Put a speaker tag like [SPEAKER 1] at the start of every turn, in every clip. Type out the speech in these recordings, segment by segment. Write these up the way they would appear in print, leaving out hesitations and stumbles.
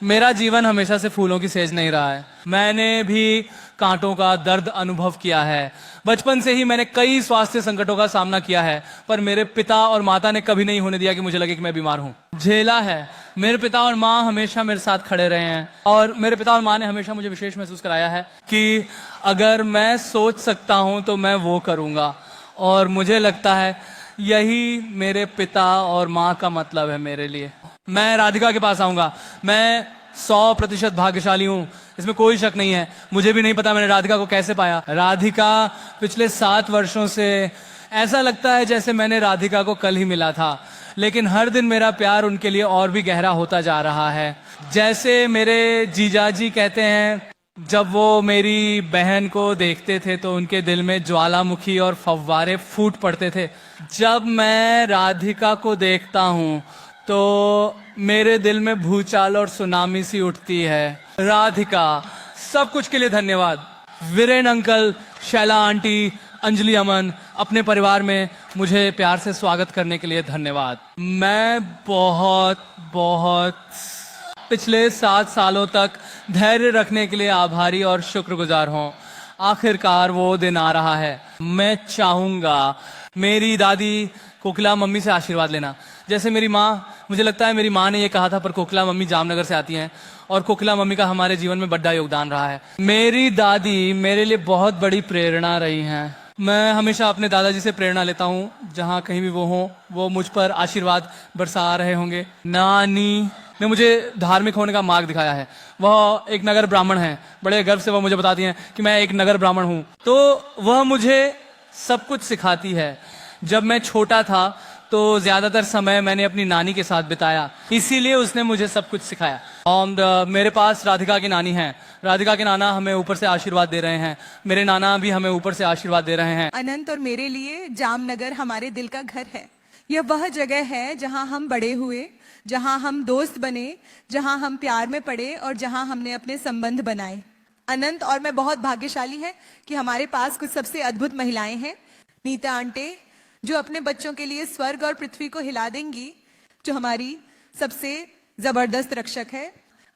[SPEAKER 1] मेरा जीवन हमेशा से फूलों की सेज नहीं रहा है। मैंने भी कांटों का दर्द अनुभव किया है। बचपन से ही मैंने कई स्वास्थ्य संकटों का सामना किया है, पर मेरे पिता और माता ने कभी नहीं होने दिया कि मुझे लगे कि मैं बीमार हूं। झेला है। मेरे पिता और माँ हमेशा मेरे साथ खड़े रहे हैं, और मेरे पिता और माँ ने हमेशा मुझे विशेष महसूस कराया है कि अगर मैं सोच सकता हूं तो मैं वो करूंगा। और मुझे लगता है यही मेरे पिता और माँ का मतलब है मेरे लिए। मैं राधिका के पास आऊंगा। मैं 100% भाग्यशाली हूं, इसमें कोई शक नहीं है। मुझे भी नहीं पता मैंने राधिका को कैसे पाया। राधिका पिछले 7 वर्षों से ऐसा लगता है जैसे मैंने राधिका को कल ही मिला था, लेकिन हर दिन मेरा प्यार उनके लिए और भी गहरा होता जा रहा है। जैसे मेरे जीजाजी कहते हैं, जब वो मेरी बहन को देखते थे तो उनके दिल में ज्वालामुखी और फव्वारे फूट पड़ते थे। जब मैं राधिका को देखता हूँ तो मेरे दिल में भूचाल और सुनामी सी उठती है। राधिका, सब कुछ के लिए धन्यवाद। वीरेन अंकल, शैला आंटी, अंजलि अमन, अपने परिवार में मुझे प्यार से स्वागत करने के लिए धन्यवाद। मैं बहुत बहुत पिछले 7 सालों तक धैर्य रखने के लिए आभारी और शुक्रगुजार हूँ। आखिरकार वो दिन आ रहा है। मैं चाहूंगा मेरी दादी कोकिला मम्मी से आशीर्वाद लेना। जैसे मेरी माँ, मुझे लगता है मेरी माँ ने ये कहा था, पर कोकिला मम्मी जामनगर से आती हैं और कोकिला मम्मी का हमारे जीवन में बड़ा योगदान रहा है। मेरी दादी मेरे लिए बहुत बड़ी प्रेरणा रही हैं। मैं हमेशा अपने दादाजी से प्रेरणा लेता हूँ। जहाँ कहीं भी वो हों, वो मुझ पर आशीर्वाद बरसा रहे होंगे। नानी ने मुझे धार्मिक होने का मार्ग दिखाया है। वह एक नगर ब्राह्मण है। बड़े गर्व से वह मुझे बताती हैं कि मैं एक नगर ब्राह्मण हूँ। तो वह मुझे सब कुछ सिखाती है। जब मैं छोटा था तो ज्यादातर समय मैंने अपनी नानी के साथ बिताया, इसीलिए उसने मुझे सब कुछ सिखाया। और मेरे पास राधिका की नानी है। राधिका के नाना हमें ऊपर से आशीर्वाद दे रहे हैं। मेरे नाना भी हमें ऊपर से आशीर्वाद दे रहे हैं।
[SPEAKER 2] अनंत और मेरे लिए जामनगर हमारे दिल का घर है। यह वह जगह है जहां हम बड़े हुए, जहां हम दोस्त बने, जहां हम प्यार में पड़े और जहां हमने अपने संबंध बनाए। अनंत और मैं बहुत भाग्यशाली हैं कि हमारे पास कुछ सबसे अद्भुत महिलाएं हैं। नीता आंटे, जो अपने बच्चों के लिए स्वर्ग और पृथ्वी को हिला देंगी, जो हमारी सबसे जबरदस्त रक्षक है।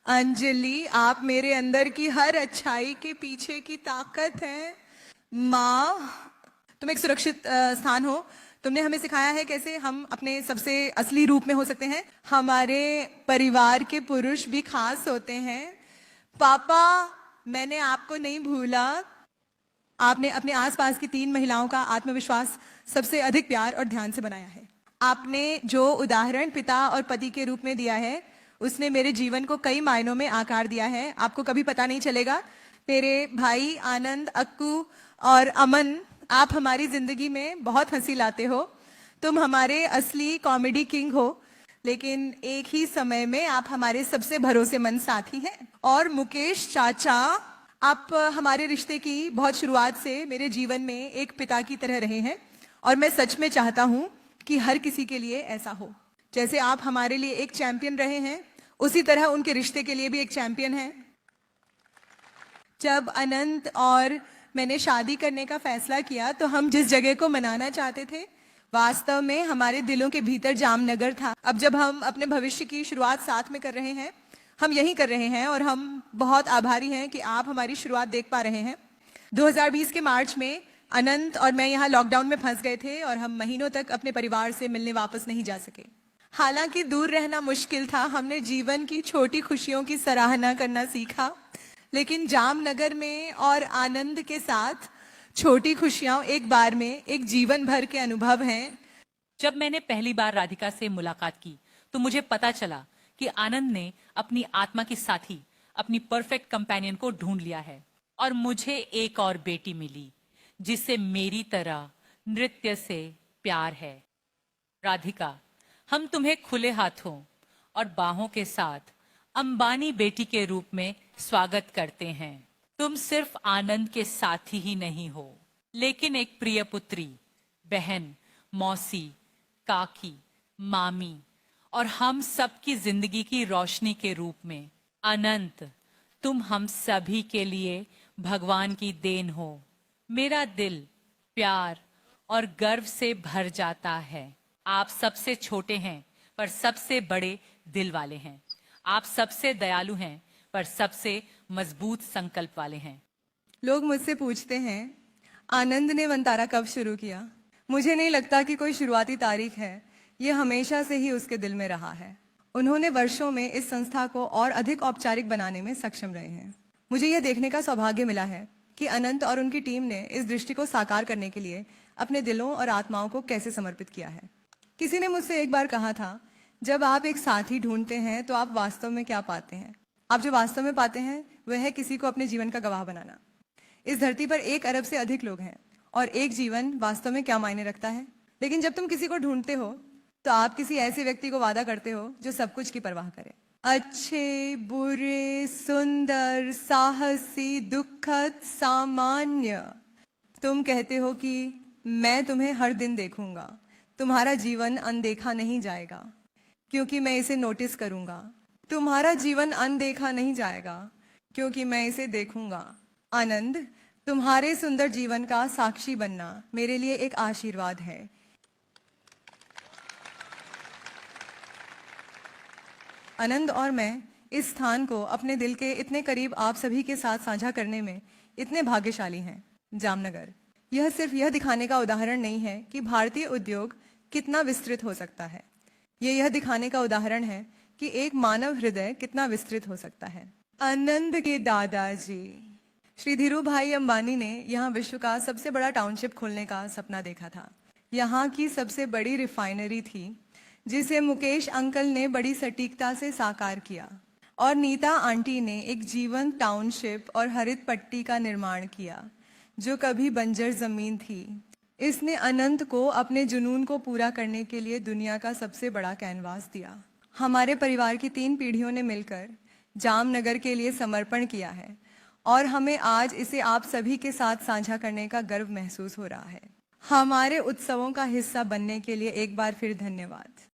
[SPEAKER 2] अंजलि, आप मेरे अंदर की हर अच्छाई के पीछे की ताकत है। माँ, तुम एक सुरक्षित स्थान हो। तुमने हमें सिखाया है कैसे हम अपने सबसे असली रूप में हो सकते हैं। हमारे परिवार के पुरुष भी खास होते हैं। पापा, मैंने आपको नहीं भूला। आपने अपने आसपास की 3 महिलाओं का आत्मविश्वास सबसे अधिक प्यार और ध्यान से बनाया है। आपने जो उदाहरण पिता और पति के रूप में दिया है, उसने मेरे जीवन को कई मायनों में आकार दिया है। आपको कभी पता नहीं चलेगा। मेरे भाई आनंद, अक्कू और अमन, आप हमारी जिंदगी में बहुत हंसी लाते हो। तुम हमारे असली कॉमेडी किंग हो, लेकिन एक ही समय में आप हमारे सबसे भरोसेमंद साथी हैं। और मुकेश चाचा, आप हमारे रिश्ते की बहुत शुरुआत से मेरे जीवन में एक पिता की तरह रहे हैं, और मैं सच में चाहता हूं कि हर किसी के लिए ऐसा हो। जैसे आप हमारे लिए एक चैंपियन रहे हैं, उसी तरह उनके रिश्ते के लिए भी एक चैंपियन है। जब अनंत और मैंने शादी करने का फैसला किया तो हम जिस जगह को मनाना चाहते थे, वास्तव में हमारे दिलों के भीतर जामनगर था। अब जब हम अपने भविष्य की शुरुआत साथ में कर रहे हैं, हम यही कर रहे हैं, और हम बहुत आभारी हैं कि आप हमारी शुरुआत देख पा रहे हैं। 2020 के मार्च में अनंत और मैं यहाँ लॉकडाउन में फंस गए थे और हम महीनों तक अपने परिवार से मिलने वापस नहीं जा सके। हालांकि दूर रहना मुश्किल था, हमने जीवन की छोटी खुशियों की सराहना करना सीखा। लेकिन जामनगर में और आनंद के साथ छोटी खुशियां एक बार में एक जीवन भर के अनुभव हैं।
[SPEAKER 3] जब मैंने पहली बार राधिका से मुलाकात की तो मुझे पता चला कि आनंद ने अपनी आत्मा की साथी, अपनी परफेक्ट कंपेनियन को ढूंढ लिया है। और मुझे एक और बेटी मिली जिससे मेरी तरह नृत्य से प्यार है। राधिका, हम तुम्हें खुले हाथों और बाहों के साथ अंबानी बेटी के रूप में स्वागत करते हैं। तुम सिर्फ आनंद के साथी ही नहीं हो, लेकिन एक प्रिय पुत्री, बहन, मौसी, काकी, मामी और हम सबकी जिंदगी की रोशनी के रूप में। अनंत, तुम हम सभी के लिए भगवान की देन हो। मेरा दिल प्यार और गर्व से भर जाता है। आप सबसे छोटे हैं पर सबसे बड़े दिल वाले हैं। आप सबसे दयालु हैं, पर सबसे मजबूत संकल्प वाले हैं।
[SPEAKER 2] लोग मुझसे पूछते हैं आनंद ने वंतारा कब शुरू किया। मुझे नहीं लगता कि कोई शुरुआती तारीख है, ये हमेशा से ही उसके दिल में रहा है। उन्होंने वर्षों में इस संस्था को और अधिक औपचारिक बनाने में सक्षम रहे हैं। मुझे यह देखने का सौभाग्य मिला है कि अनंत और उनकी टीम ने इस दृष्टि को साकार करने के लिए अपने दिलों और आत्माओं को कैसे समर्पित किया है। किसी ने मुझसे एक बार कहा था, जब आप एक साथी ढूंढते हैं तो आप वास्तव में क्या पाते हैं? आप जो वास्तव में पाते हैं वह है किसी को अपने जीवन का गवाह बनाना। इस धरती पर 1 अरब से अधिक लोग हैं और एक जीवन वास्तव में क्या मायने रखता है। लेकिन जब तुम किसी को ढूंढते हो तो आप किसी ऐसे व्यक्ति को वादा करते हो जो सब कुछ की परवाह करे। अच्छे, बुरे, सुंदर, साहसी, दुखद, सामान्य। तुम कहते हो कि मैं तुम्हें हर दिन देखूंगा, तुम्हारा जीवन अनदेखा नहीं जाएगा क्योंकि मैं इसे नोटिस करूंगा। तुम्हारा जीवन अनदेखा नहीं जाएगा क्योंकि मैं इसे देखूंगा। आनंद, तुम्हारे सुंदर जीवन का साक्षी बनना मेरे लिए एक आशीर्वाद है। आनंद और मैं इस स्थान को अपने दिल के इतने करीब आप सभी के साथ साझा करने में इतने भाग्यशाली हैं। जामनगर, यह सिर्फ यह दिखाने का उदाहरण नहीं है कि भारतीय उद्योग कितना विस्तृत हो सकता है, यह दिखाने का उदाहरण है कि एक मानव हृदय कितना विस्तृत हो सकता है। आनंद के दादाजी श्री धीरू भाई अंबानी ने यहाँ विश्व का सबसे बड़ा टाउनशिप खोलने का सपना देखा था। यहाँ की सबसे बड़ी रिफाइनरी थी जिसे मुकेश अंकल ने बड़ी सटीकता से साकार किया और नीता आंटी ने एक जीवंत टाउनशिप और हरित पट्टी का निर्माण किया जो कभी बंजर जमीन थी। इसने अनंत को अपने जुनून को पूरा करने के लिए दुनिया का सबसे बड़ा कैनवास दिया। हमारे परिवार की 3 पीढ़ियों ने मिलकर जामनगर के लिए समर्पण किया है और हमें आज इसे आप सभी के साथ साझा करने का गर्व महसूस हो रहा है। हमारे उत्सवों का हिस्सा बनने के लिए एक बार फिर धन्यवाद।